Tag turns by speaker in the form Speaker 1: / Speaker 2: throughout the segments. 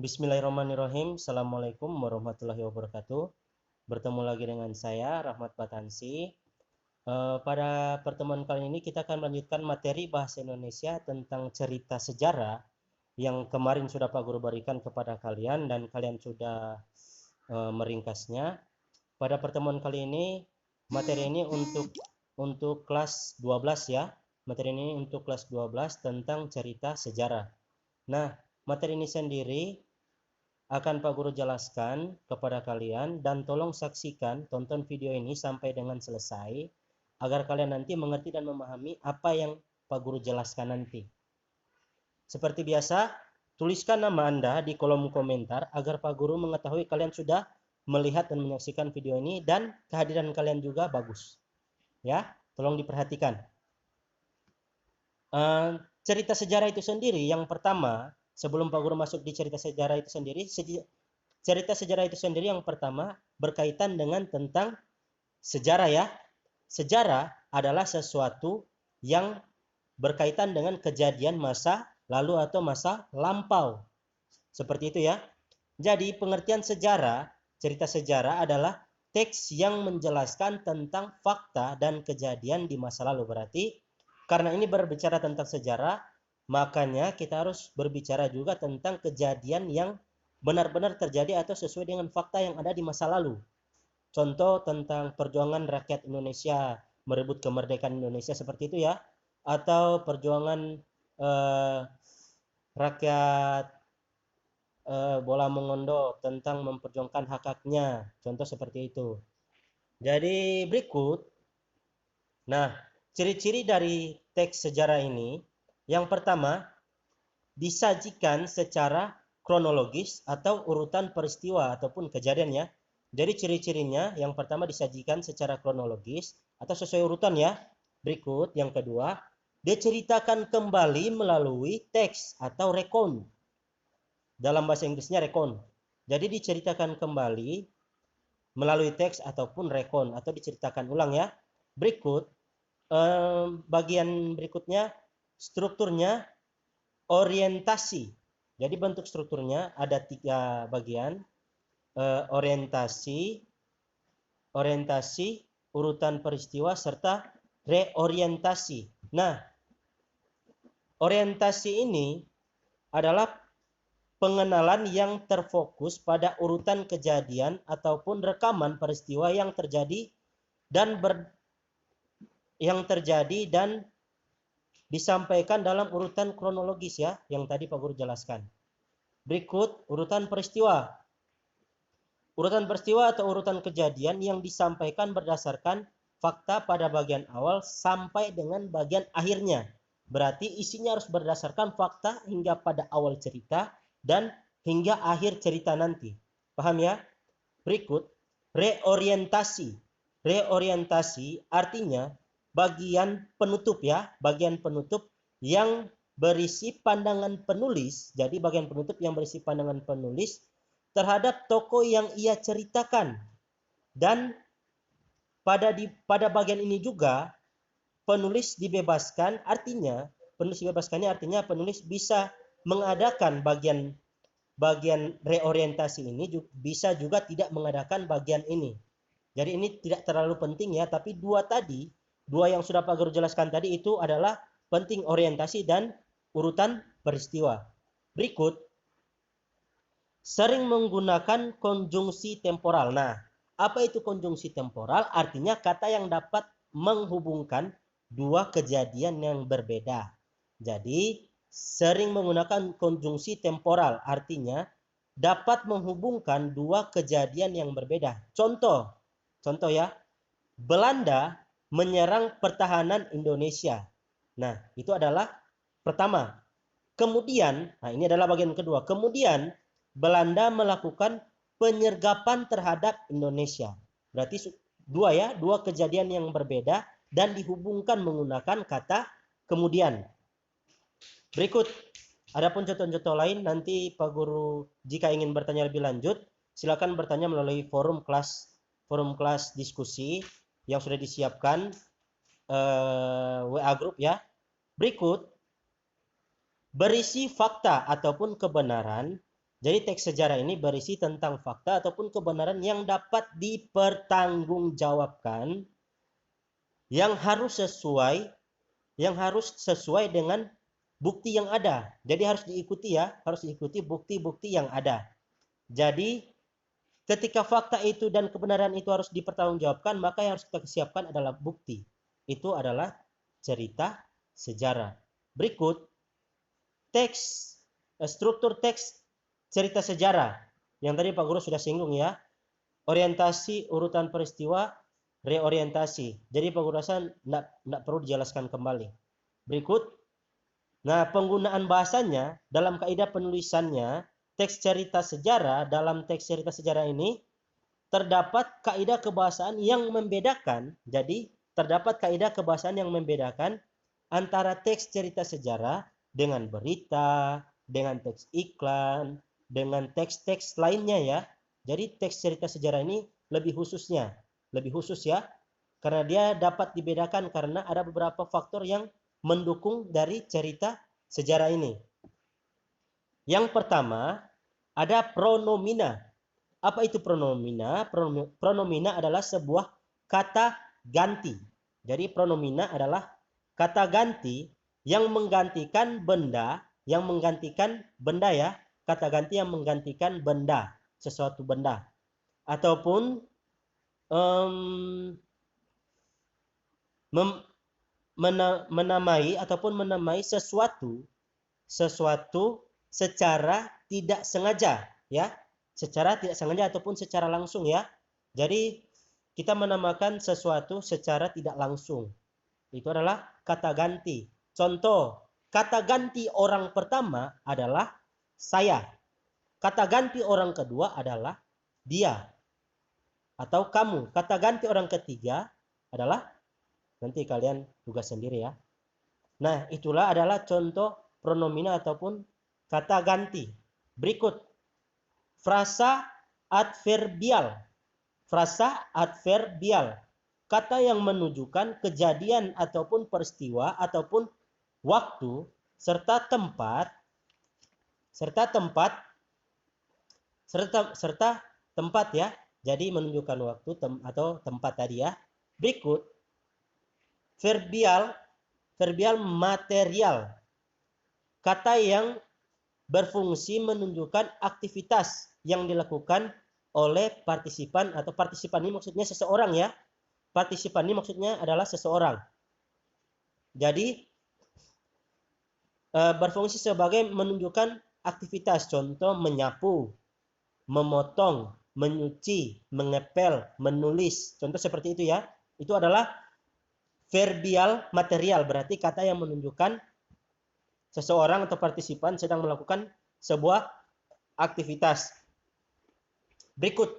Speaker 1: Bismillahirrahmanirrahim. Assalamualaikum warahmatullahi wabarakatuh. Bertemu lagi dengan saya, Rahmat Batansi. Pada pertemuan kali ini kita akan melanjutkan materi bahasa Indonesia tentang cerita sejarah yang kemarin sudah Pak Guru berikan kepada kalian dan kalian sudah meringkasnya. Pada pertemuan kali ini, materi ini untuk kelas 12 ya. Materi ini untuk kelas 12 tentang cerita sejarah. Nah, materi ini sendiri akan Pak Guru jelaskan kepada kalian dan tolong saksikan, tonton video ini sampai dengan selesai agar kalian nanti mengerti dan memahami apa yang Pak Guru jelaskan nanti. Seperti biasa, tuliskan nama Anda di kolom komentar agar Pak Guru mengetahui kalian sudah melihat dan menyaksikan video ini dan kehadiran kalian juga bagus. Ya, tolong diperhatikan. Cerita sejarah itu sendiri yang pertama, sebelum Pak Guru masuk di cerita sejarah itu sendiri, cerita sejarah itu sendiri yang pertama berkaitan dengan tentang sejarah ya. Sejarah adalah sesuatu yang berkaitan dengan kejadian masa lalu atau masa lampau. Seperti itu ya. Jadi pengertian sejarah, cerita sejarah adalah teks yang menjelaskan tentang fakta dan kejadian di masa lalu. Berarti karena ini berbicara tentang sejarah, makanya kita harus berbicara juga tentang kejadian yang benar-benar terjadi atau sesuai dengan fakta yang ada di masa lalu. Contoh tentang perjuangan rakyat Indonesia merebut kemerdekaan Indonesia seperti itu ya, atau perjuangan rakyat Bola Mongondo tentang memperjuangkan hak-haknya, contoh seperti itu. Jadi berikut, nah ciri-ciri dari teks sejarah ini, yang pertama disajikan secara kronologis atau urutan peristiwa ataupun kejadian ya. Jadi ciri-cirinya yang pertama disajikan secara kronologis atau sesuai urutan ya. Berikut yang kedua, diceritakan kembali melalui teks atau recount. Dalam bahasa Inggrisnya recount. Jadi diceritakan kembali melalui teks ataupun recount atau diceritakan ulang ya. Berikut bagian berikutnya strukturnya orientasi. Jadi bentuk strukturnya ada 3 bagian. Orientasi, urutan peristiwa, serta reorientasi. Nah, orientasi ini adalah pengenalan yang terfokus pada urutan kejadian ataupun rekaman peristiwa yang terjadi dan disampaikan dalam urutan kronologis ya, yang tadi Pak Guru jelaskan. Berikut urutan peristiwa. Urutan peristiwa atau urutan kejadian yang disampaikan berdasarkan fakta pada bagian awal sampai dengan bagian akhirnya. Berarti isinya harus berdasarkan fakta hingga pada awal cerita dan hingga akhir cerita nanti. Paham ya? Berikut reorientasi. Reorientasi artinya bagian penutup ya, bagian penutup yang berisi pandangan penulis. Jadi bagian penutup yang berisi pandangan penulis terhadap tokoh yang ia ceritakan. Dan pada bagian ini juga penulis dibebaskan, artinya penulis bisa mengadakan bagian reorientasi ini, bisa juga tidak mengadakan bagian ini. Jadi ini tidak terlalu penting ya, tapi dua yang sudah Pak Guru jelaskan tadi itu adalah penting, orientasi dan urutan peristiwa. Berikut sering menggunakan konjungsi temporal. Nah, apa itu konjungsi temporal? Artinya kata yang dapat menghubungkan dua kejadian yang berbeda. Jadi, sering menggunakan konjungsi temporal, artinya dapat menghubungkan dua kejadian yang berbeda. Contoh ya, Belanda menyerang pertahanan Indonesia. Nah, itu adalah pertama. Kemudian, nah ini adalah bagian kedua. Kemudian Belanda melakukan penyergapan terhadap Indonesia. Berarti dua kejadian yang berbeda dan dihubungkan menggunakan kata kemudian. Berikut, adapun contoh-contoh lain nanti Pak Guru jika ingin bertanya lebih lanjut, silakan bertanya melalui forum kelas diskusi yang sudah disiapkan WA group ya. Berikut berisi fakta ataupun kebenaran Jadi teks sejarah ini berisi tentang fakta ataupun kebenaran yang dapat dipertanggungjawabkan, yang harus sesuai dengan bukti yang ada. Jadi harus diikuti ya, harus diikuti bukti-bukti yang ada. Jadi ketika fakta itu dan kebenaran itu harus dipertanggungjawabkan, maka yang harus kita siapkan adalah bukti. Itu adalah cerita sejarah. Berikut teks, struktur teks cerita sejarah. Yang tadi Pak Guru sudah singgung ya. Orientasi, urutan peristiwa, reorientasi. Jadi Pak Guru rasa tidak perlu dijelaskan kembali. Berikut. Nah, penggunaan bahasanya dalam kaidah penulisannya, teks cerita sejarah, dalam teks cerita sejarah ini terdapat kaidah kebahasaan yang membedakan. Jadi, terdapat kaidah kebahasaan yang membedakan antara teks cerita sejarah dengan berita, dengan teks iklan, dengan teks-teks lainnya ya. Jadi teks cerita sejarah ini lebih khusus ya, karena dia dapat dibedakan karena ada beberapa faktor yang mendukung dari cerita sejarah ini. Yang pertama, ada pronomina. Apa itu pronomina? Pronomina adalah sebuah kata ganti. Jadi pronomina adalah kata ganti yang menggantikan benda, ya. Kata ganti yang menggantikan benda, sesuatu benda. Ataupun menamai sesuatu secara tidak sengaja ya, secara tidak sengaja ataupun secara langsung ya. Jadi kita menamakan sesuatu secara tidak langsung, itu adalah kata ganti. Contoh, kata ganti orang pertama adalah saya, kata ganti orang kedua adalah dia atau kamu, kata ganti orang ketiga adalah, nanti kalian tugas sendiri ya. Nah, itulah adalah contoh pronomina ataupun kata ganti. Berikut, frasa adverbial. Frasa adverbial, kata yang menunjukkan kejadian ataupun peristiwa ataupun waktu serta tempat ya. Jadi menunjukkan waktu atau tempat tadi ya. Berikut, verbial material, kata yang berfungsi menunjukkan aktivitas yang dilakukan oleh partisipan, atau partisipan ini maksudnya seseorang ya. Partisipan ini maksudnya adalah seseorang. Jadi berfungsi sebagai menunjukkan aktivitas, contoh menyapu, memotong, menyuci, mengepel, menulis. Contoh seperti itu ya. Itu adalah verbial material, berarti kata yang menunjukkan seseorang atau partisipan sedang melakukan sebuah aktivitas. Berikut,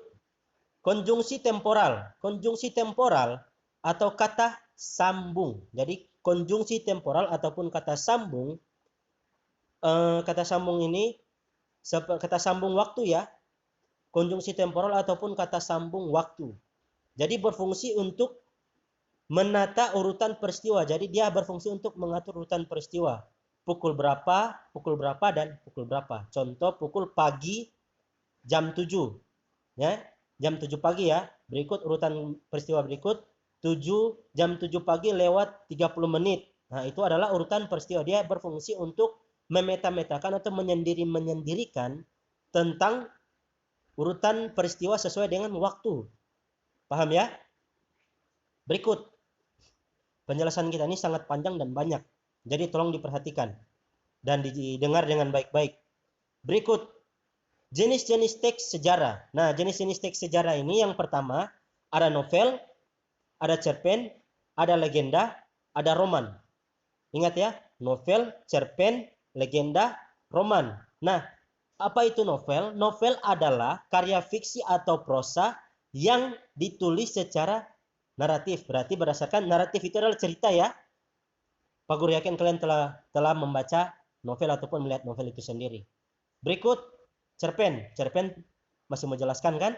Speaker 1: konjungsi temporal. Konjungsi temporal atau kata sambung. Jadi konjungsi temporal ataupun kata sambung, ini kata sambung waktu ya. Konjungsi temporal ataupun kata sambung waktu. Jadi berfungsi untuk menata urutan peristiwa. Jadi dia berfungsi untuk mengatur urutan peristiwa. Pukul berapa, dan pukul berapa. Contoh, pukul pagi jam 7. Ya, jam 7 pagi ya. Berikut urutan peristiwa berikut, jam 7 pagi lewat 30 menit. Nah, itu adalah urutan peristiwa. Dia berfungsi untuk memeta-metakan atau menyendirikan tentang urutan peristiwa sesuai dengan waktu. Paham ya? Berikut, penjelasan kita ini sangat panjang dan banyak. Jadi tolong diperhatikan dan didengar dengan baik-baik. Berikut, jenis-jenis teks sejarah. Nah, jenis-jenis teks sejarah ini yang pertama, ada novel, ada cerpen, ada legenda, ada roman. Ingat ya, novel, cerpen, legenda, roman. Nah, apa itu novel? Novel adalah karya fiksi atau prosa yang ditulis secara naratif. Berarti berdasarkan naratif, itu adalah cerita ya. Pak Guru yakin kalian telah membaca novel ataupun melihat novel itu sendiri. Berikut, cerpen. Cerpen masih menjelaskan kan?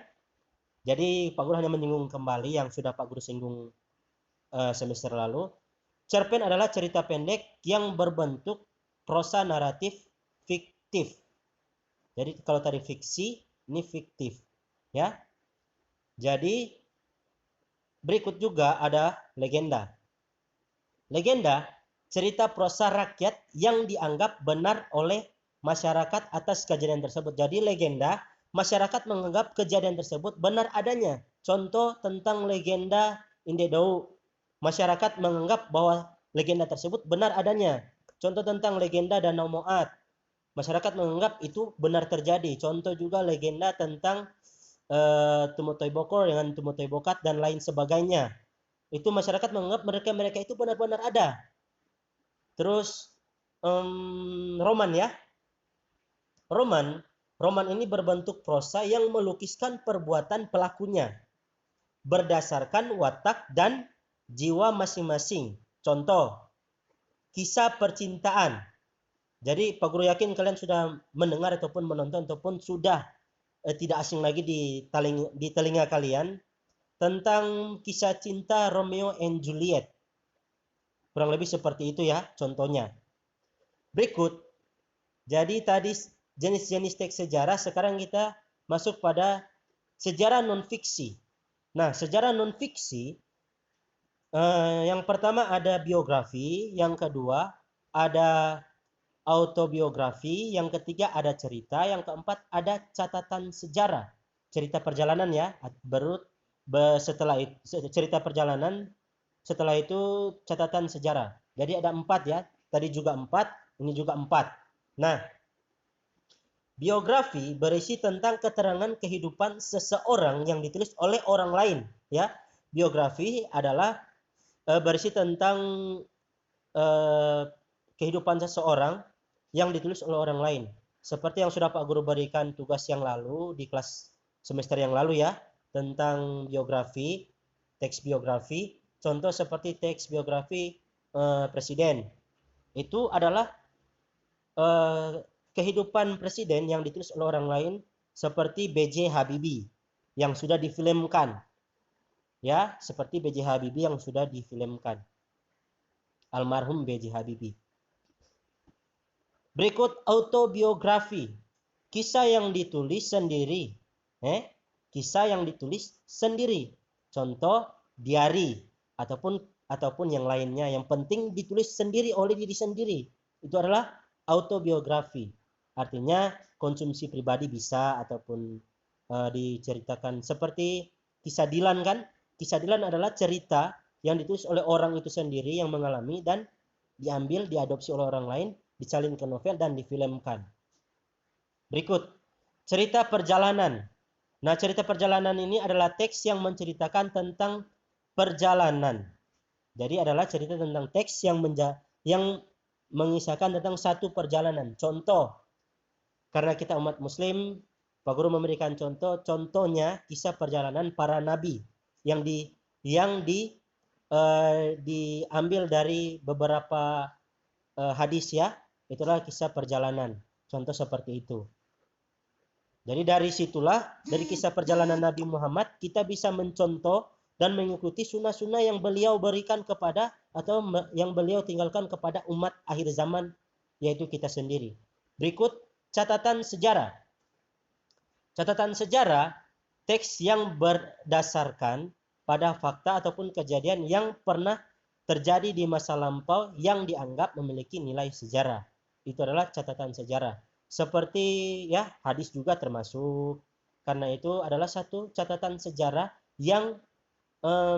Speaker 1: Jadi Pak Guru hanya menyinggung kembali yang sudah Pak Guru singgung semester lalu. Cerpen adalah cerita pendek yang berbentuk prosa naratif fiktif. Jadi kalau tadi fiksi, ini fiktif. Ya. Jadi berikut juga ada legenda. Legenda, cerita prosa rakyat yang dianggap benar oleh masyarakat atas kejadian tersebut. Jadi legenda, masyarakat menganggap kejadian tersebut benar adanya. Contoh tentang legenda Indedou. Masyarakat menganggap bahwa legenda tersebut benar adanya. Contoh tentang legenda Danau Moat. Masyarakat menganggap itu benar terjadi. Contoh juga legenda tentang Tumotoy Bokor dengan Tumotoy Bokat dan lain sebagainya. Itu masyarakat menganggap mereka itu benar-benar ada. Terus roman ya. Roman ini berbentuk prosa yang melukiskan perbuatan pelakunya berdasarkan watak dan jiwa masing-masing. Contoh, kisah percintaan. Jadi Pak Guru yakin kalian sudah mendengar ataupun menonton ataupun sudah tidak asing lagi di telinga kalian tentang kisah cinta Romeo and Juliet. Kurang lebih seperti itu ya contohnya. Berikut, jadi tadi jenis-jenis teks sejarah, sekarang kita masuk pada sejarah non-fiksi. Nah, sejarah non-fiksi, yang pertama ada biografi, yang kedua ada autobiografi, yang ketiga ada cerita, yang keempat ada catatan sejarah, cerita perjalanan ya. Setelah itu, cerita perjalanan, setelah itu catatan sejarah. Jadi ada 4 ya. Tadi juga 4, ini juga 4. Nah, biografi berisi tentang keterangan kehidupan seseorang yang ditulis oleh orang lain ya. Biografi adalah berisi tentang kehidupan seseorang yang ditulis oleh orang lain. Seperti yang sudah Pak Guru berikan tugas yang lalu di kelas semester yang lalu ya, tentang biografi, teks biografi. Contoh seperti teks biografi presiden. Itu adalah kehidupan presiden yang ditulis oleh orang lain, seperti B.J. Habibie yang sudah difilmkan. Ya, seperti B.J. Habibie yang sudah difilmkan. Almarhum B.J. Habibie. Berikut autobiografi. Kisah yang ditulis sendiri. Kisah yang ditulis sendiri. Contoh diari ataupun yang lainnya. Yang penting ditulis sendiri oleh diri sendiri. Itu adalah autobiografi. Artinya konsumsi pribadi bisa ataupun diceritakan seperti kisah Dilan kan? Kisah Dilan adalah cerita yang ditulis oleh orang itu sendiri yang mengalami dan diambil, diadopsi oleh orang lain, disalin ke novel dan difilmkan. Berikut, cerita perjalanan. Nah, cerita perjalanan ini adalah teks yang menceritakan tentang perjalanan. Jadi adalah cerita tentang teks yang mengisahkan tentang satu perjalanan. Contoh, karena kita umat muslim, Pak Guru memberikan contohnya kisah perjalanan para nabi yang diambil dari beberapa hadis ya. Itulah kisah perjalanan. Contoh seperti itu. Jadi dari situlah, dari kisah perjalanan Nabi Muhammad, kita bisa mencontoh dan mengikuti sunnah-sunnah yang beliau berikan kepada atau yang beliau tinggalkan kepada umat akhir zaman, yaitu kita sendiri. Berikut catatan sejarah. Catatan sejarah, teks yang berdasarkan pada fakta ataupun kejadian yang pernah terjadi di masa lampau yang dianggap memiliki nilai sejarah. Itu adalah catatan sejarah. Seperti ya hadis juga termasuk. Karena itu adalah satu catatan sejarah yang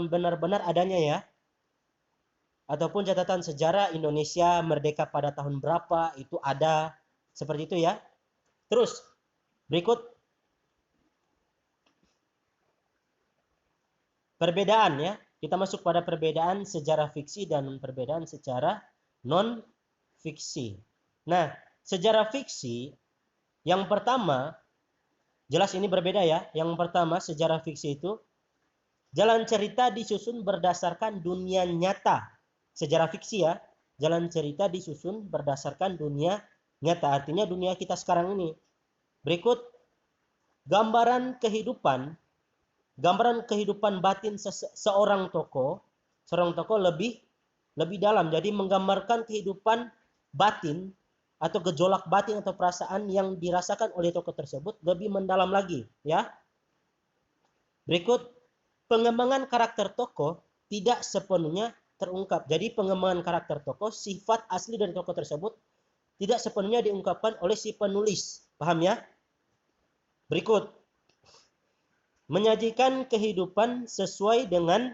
Speaker 1: benar-benar adanya ya. Ataupun catatan sejarah Indonesia merdeka pada tahun berapa, itu ada. Seperti itu ya. Terus berikut perbedaan ya. Kita masuk pada perbedaan sejarah fiksi dan perbedaan sejarah non fiksi. Nah, sejarah fiksi yang pertama, jelas ini berbeda ya. Yang pertama, sejarah fiksi itu jalan cerita disusun berdasarkan dunia nyata. Sejarah fiksi ya, jalan cerita disusun berdasarkan dunia nyata. Artinya dunia kita sekarang ini. Berikut gambaran kehidupan batin seorang tokoh lebih dalam. Jadi menggambarkan kehidupan batin atau gejolak batin atau perasaan yang dirasakan oleh tokoh tersebut lebih mendalam lagi, ya. Berikut, pengembangan karakter tokoh tidak sepenuhnya terungkap. Jadi pengembangan karakter tokoh, sifat asli dari tokoh tersebut tidak sepenuhnya diungkapkan oleh si penulis. Paham ya? Berikut, menyajikan kehidupan sesuai dengan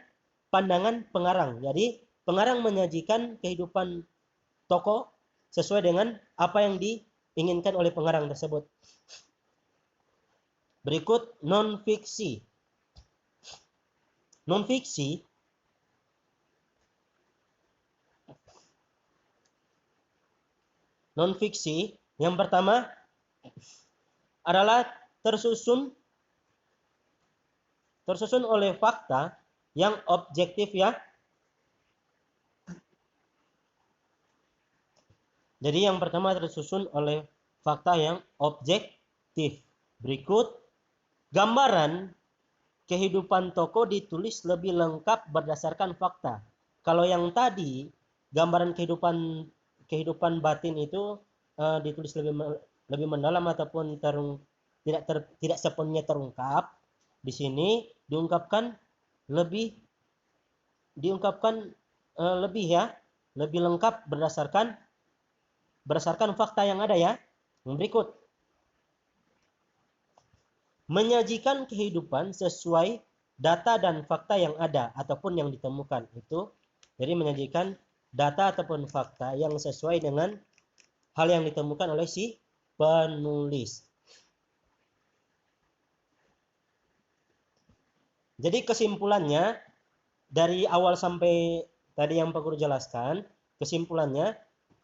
Speaker 1: pandangan pengarang. Jadi pengarang menyajikan kehidupan tokoh sesuai dengan apa yang diinginkan oleh pengarang tersebut. Berikut, non-fiksi. Non-fiksi yang pertama adalah tersusun oleh fakta yang objektif, ya. Jadi yang pertama tersusun oleh fakta yang objektif. Berikut, gambaran kehidupan tokoh ditulis lebih lengkap berdasarkan fakta. Kalau yang tadi gambaran kehidupan batin itu ditulis lebih mendalam ataupun tidak sepenuhnya terungkap. Di sini diungkapkan lebih ya, lebih lengkap berdasarkan fakta yang ada, ya. Berikut, menyajikan kehidupan sesuai data dan fakta yang ada ataupun yang ditemukan. Itu jadi menyajikan data ataupun fakta yang sesuai dengan hal yang ditemukan oleh si penulis. Jadi kesimpulannya dari awal sampai tadi yang Pak Guru jelaskan, kesimpulannya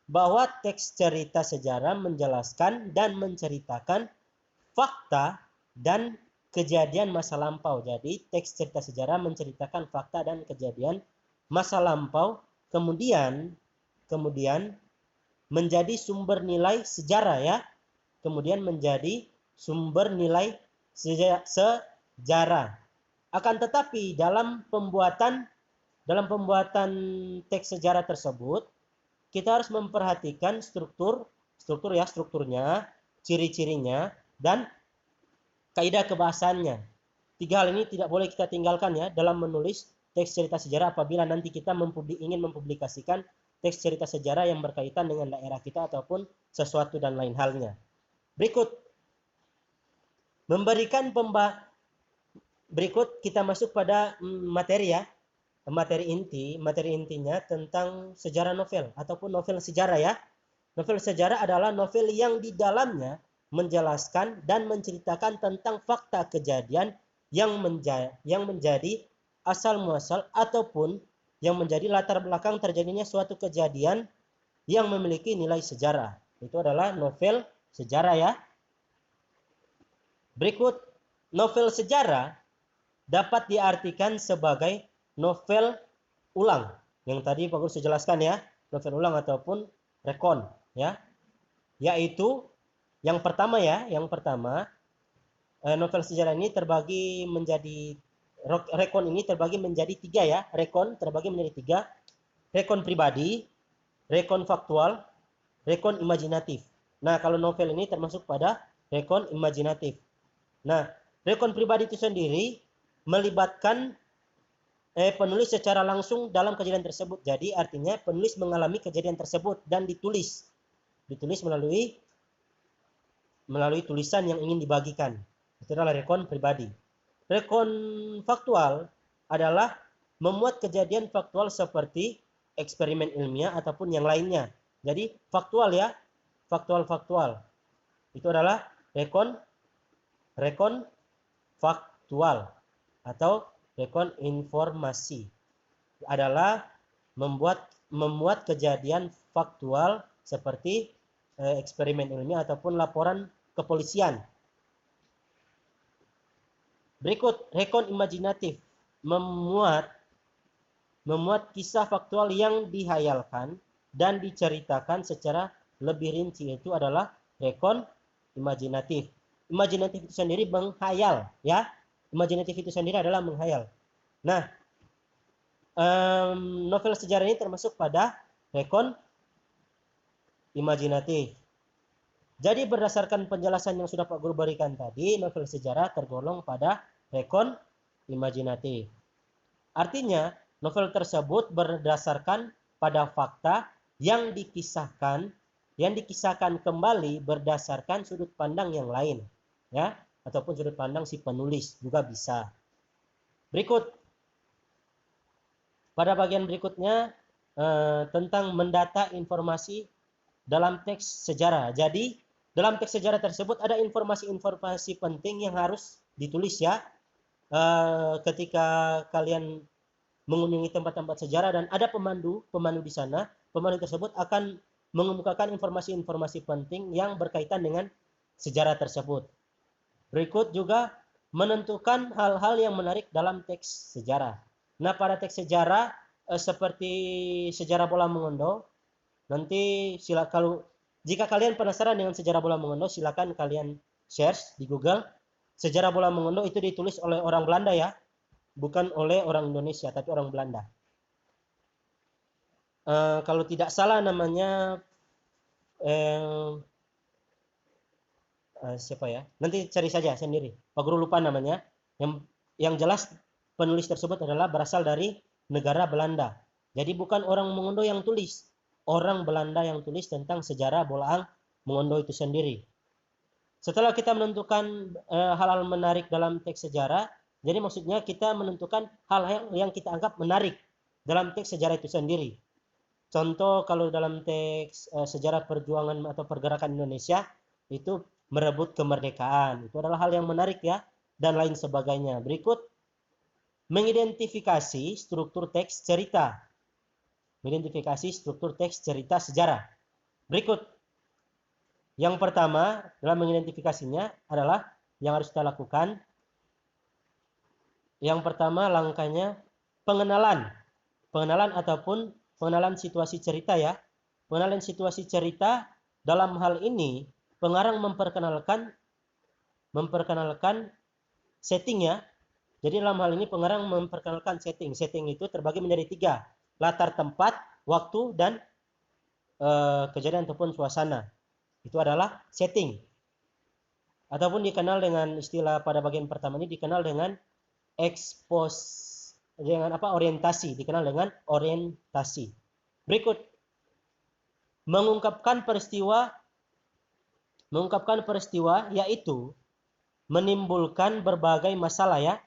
Speaker 1: bahwa teks cerita sejarah menjelaskan dan menceritakan fakta dan kejadian masa lampau. Jadi teks cerita sejarah menceritakan fakta dan kejadian masa lampau, kemudian menjadi sumber nilai sejarah, ya. Kemudian menjadi sumber nilai sejarah. Akan tetapi dalam pembuatan teks sejarah tersebut, kita harus memperhatikan strukturnya, ciri-cirinya, dan kaidah kebahasaannya. 3 hal ini tidak boleh kita tinggalkan, ya, dalam menulis teks cerita sejarah apabila nanti kita ingin mempublikasikan teks cerita sejarah yang berkaitan dengan daerah kita ataupun sesuatu dan lain halnya. Berikut kita masuk pada materi, ya. Materi intinya tentang sejarah novel ataupun novel sejarah, ya. Novel sejarah adalah novel yang di dalamnya menjelaskan dan menceritakan tentang fakta kejadian yang menjadi asal muasal ataupun yang menjadi latar belakang terjadinya suatu kejadian yang memiliki nilai sejarah. Itu adalah novel sejarah, ya. Berikut, novel sejarah dapat diartikan sebagai novel ulang. Yang tadi Pak Guru sudah jelaskan, ya, novel ulang ataupun rekon, ya. Yaitu yang pertama, novel sejarah ini terbagi menjadi rekon ini terbagi menjadi 3, ya. Rekon terbagi menjadi 3. Rekon pribadi, rekon faktual, rekon imajinatif. Nah, kalau novel ini termasuk pada rekon imajinatif. Nah, rekon pribadi itu sendiri melibatkan penulis secara langsung dalam kejadian tersebut. Jadi artinya penulis mengalami kejadian tersebut dan ditulis melalui tulisan yang ingin dibagikan. Itu adalah rekon pribadi. Rekon faktual adalah memuat kejadian faktual seperti eksperimen ilmiah ataupun yang lainnya. Jadi faktual, ya, faktual. Itu adalah rekon faktual atau rekon informasi. Adalah memuat kejadian faktual seperti eksperimen ilmiah ataupun laporan kepolisian. Berikut, rekon imajinatif memuat kisah faktual yang dihayalkan dan diceritakan secara lebih rinci. Itu adalah rekon imajinatif. Imajinatif itu sendiri menghayal, ya. Imajinatif itu sendiri adalah menghayal. Nah, novel sejarah ini termasuk pada rekon imajinatif. Jadi berdasarkan penjelasan yang sudah Pak Guru berikan tadi, novel sejarah tergolong pada rekon imajinatif. Artinya, novel tersebut berdasarkan pada fakta yang dikisahkan kembali berdasarkan sudut pandang yang lain, ya, ataupun sudut pandang si penulis juga bisa. Berikut, pada bagian berikutnya tentang mendata informasi dalam teks sejarah. Jadi, dalam teks sejarah tersebut ada informasi-informasi penting yang harus ditulis ya. Ketika kalian mengunjungi tempat-tempat sejarah dan ada pemandu di sana, pemandu tersebut akan mengemukakan informasi-informasi penting yang berkaitan dengan sejarah tersebut. Berikut juga menentukan hal-hal yang menarik dalam teks sejarah. Nah, pada teks sejarah seperti sejarah bola mengondo, nanti jika kalian penasaran dengan sejarah bola mengondo, silakan kalian search di Google. Sejarah bola mengondo itu ditulis oleh orang Belanda ya, bukan oleh orang Indonesia, tapi orang Belanda. Kalau tidak salah namanya siapa ya? Nanti cari saja sendiri. Pak Guru lupa namanya. Yang jelas penulis tersebut adalah berasal dari negara Belanda. Jadi bukan orang Mengondo yang tulis, orang Belanda yang tulis tentang sejarah bola Mengondo itu sendiri. Setelah kita menentukan hal-hal menarik dalam teks sejarah, jadi maksudnya kita menentukan hal-hal yang kita anggap menarik dalam teks sejarah itu sendiri. Contoh kalau dalam teks sejarah perjuangan atau pergerakan Indonesia itu merebut kemerdekaan, itu adalah hal yang menarik ya, dan lain sebagainya. Berikut, mengidentifikasi struktur teks cerita. Mengidentifikasi struktur teks cerita sejarah. Berikut, yang pertama dalam mengidentifikasinya adalah yang harus kita lakukan. Yang pertama langkahnya pengenalan ataupun pengenalan situasi cerita ya. Pengenalan situasi cerita dalam hal ini pengarang memperkenalkan setting ya. Jadi dalam hal ini pengarang memperkenalkan setting. Setting itu terbagi menjadi 3. Latar tempat, waktu, dan kejadian ataupun suasana. Itu adalah setting. Ataupun dikenal dengan istilah pada bagian pertama ini dikenal dengan orientasi, dikenal dengan orientasi. Berikut, mengungkapkan peristiwa yaitu menimbulkan berbagai masalah ya.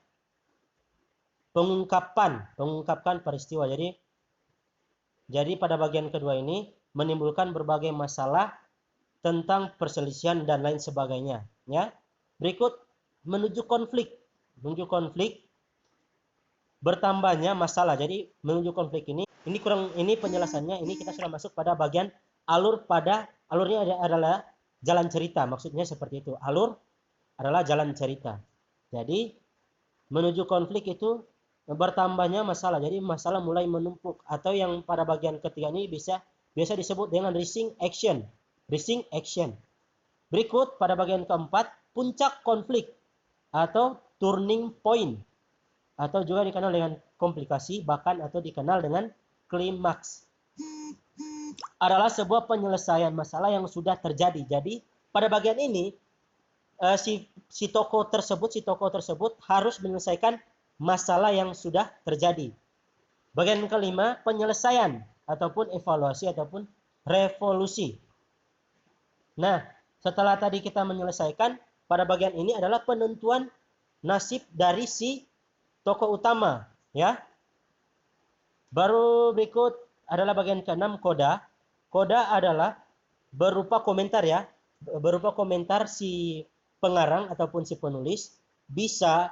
Speaker 1: Pengungkapkan peristiwa. Jadi pada bagian kedua ini menimbulkan berbagai masalah tentang perselisihan dan lain sebagainya ya. Berikut, menuju konflik bertambahnya masalah. Jadi menuju konflik ini penjelasannya, ini kita sudah masuk pada bagian alurnya adalah jalan cerita, maksudnya seperti itu. Alur adalah jalan cerita. Jadi menuju konflik itu bertambahnya masalah. Jadi masalah mulai menumpuk, atau yang pada bagian ketiga ini biasa disebut dengan rising action. Berikut pada bagian keempat, puncak konflik atau turning point, atau juga dikenal dengan komplikasi, bahkan atau dikenal dengan klimaks. Adalah sebuah penyelesaian masalah yang sudah terjadi. Jadi pada bagian ini si tokoh tersebut harus menyelesaikan masalah yang sudah terjadi. Bagian kelima, penyelesaian ataupun evaluasi ataupun revolusi. Nah, setelah tadi kita menyelesaikan, pada bagian ini adalah penentuan nasib dari si tokoh utama, ya. Baru berikut adalah bagian ke-6, koda. Koda adalah berupa komentar ya, berupa komentar si pengarang ataupun si penulis. Bisa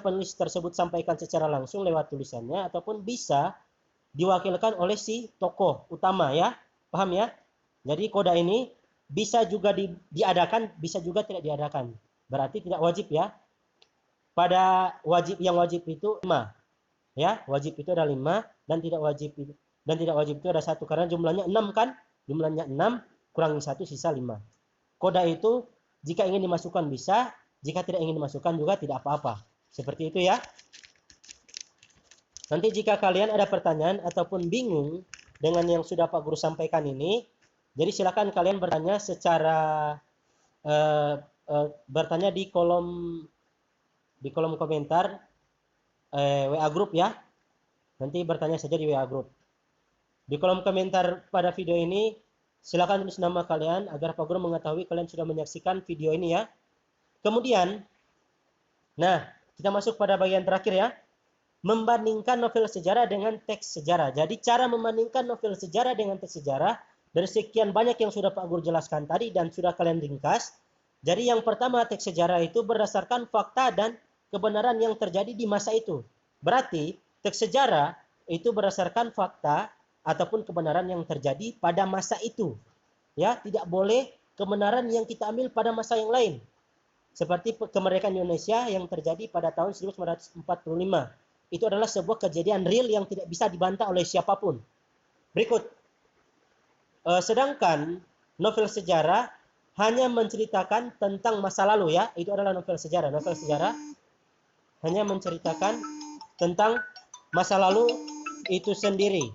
Speaker 1: penulis tersebut sampaikan secara langsung lewat tulisannya, ataupun bisa diwakilkan oleh si tokoh utama ya. Paham ya? Jadi koda ini bisa juga diadakan, bisa juga tidak diadakan. Berarti tidak wajib ya. Pada yang wajib itu 5. Ya, wajib itu ada 5 dan tidak wajib itu ada 1, karena jumlahnya 6 kan? Jumlahnya 6 kurangi 1 sisa 5. Koda itu jika ingin dimasukkan bisa, jika tidak ingin dimasukkan juga tidak apa-apa. Seperti itu ya. Nanti jika kalian ada pertanyaan ataupun bingung dengan yang sudah Pak Guru sampaikan ini, jadi silakan kalian bertanya secara bertanya di kolom komentar WA grup ya. Nanti bertanya saja di WA grup. Di kolom komentar pada video ini silakan tulis nama kalian agar Pak Guru mengetahui kalian sudah menyaksikan video ini ya. Kemudian, nah kita masuk pada bagian terakhir ya. Membandingkan novel sejarah dengan teks sejarah. Jadi cara membandingkan novel sejarah dengan teks sejarah dari sekian banyak yang sudah Pak Guru jelaskan tadi dan sudah kalian ringkas. Jadi yang pertama teks sejarah itu berdasarkan fakta dan kebenaran yang terjadi di masa itu. Berarti teks sejarah itu berdasarkan fakta ataupun kebenaran yang terjadi pada masa itu. Ya, tidak boleh kebenaran yang kita ambil pada masa yang lain. Seperti kemerdekaan Indonesia yang terjadi pada tahun 1945. Itu adalah sebuah kejadian real yang tidak bisa dibantah oleh siapapun. Berikut. Sedangkan novel sejarah hanya menceritakan tentang masa lalu ya. Itu adalah novel sejarah. Novel sejarah hanya menceritakan tentang masa lalu itu sendiri.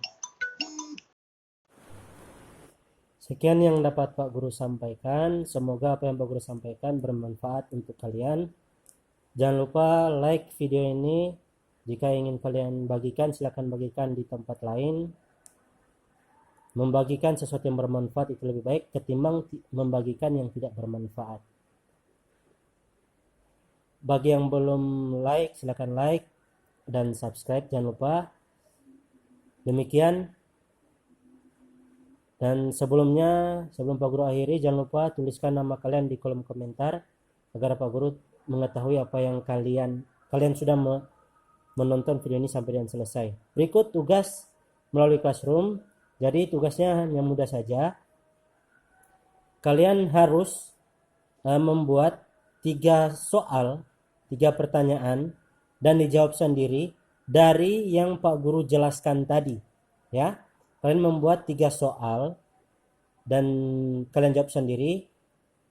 Speaker 1: Sekian yang dapat Pak Guru sampaikan. Semoga apa yang Pak Guru sampaikan bermanfaat untuk kalian. Jangan lupa like video ini. Jika ingin kalian bagikan, silakan bagikan di tempat lain. Membagikan sesuatu yang bermanfaat itu lebih baik ketimbang membagikan yang tidak bermanfaat. Bagi yang belum like, silakan like dan subscribe, jangan lupa. Demikian. Dan sebelum Pak Guru akhiri, jangan lupa tuliskan nama kalian di kolom komentar agar Pak Guru mengetahui apa yang kalian sudah menonton video ini sampai dengan selesai. Berikut tugas melalui Classroom. Jadi tugasnya hanya mudah saja. Kalian harus membuat 3 soal, 3 pertanyaan dan dijawab sendiri dari yang Pak Guru jelaskan tadi. Ya, kalian membuat 3 soal dan kalian jawab sendiri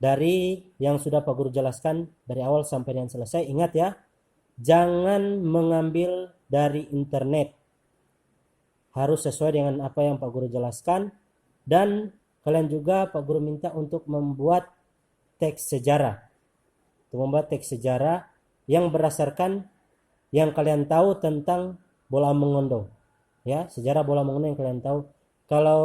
Speaker 1: dari yang sudah Pak Guru jelaskan dari awal sampai dengan selesai. Ingat ya, jangan mengambil dari internet. Harus sesuai dengan apa yang Pak Guru jelaskan. Dan kalian juga Pak Guru minta untuk membuat teks sejarah. Untuk membuat teks sejarah yang berdasarkan yang kalian tahu tentang bola mengondo. Ya, sejarah bola mengondo yang kalian tahu. Kalau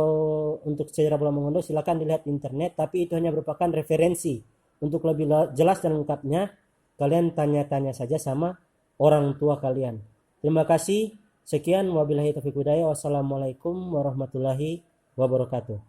Speaker 1: untuk sejarah bola mengondo silakan dilihat di internet. Tapi itu hanya merupakan referensi. Untuk lebih jelas dan lengkapnya, kalian tanya-tanya saja sama orang tua kalian. Terima kasih. Sekian, wabillahi taufiq hidayah. Wassalamualaikum warahmatullahi wabarakatuh.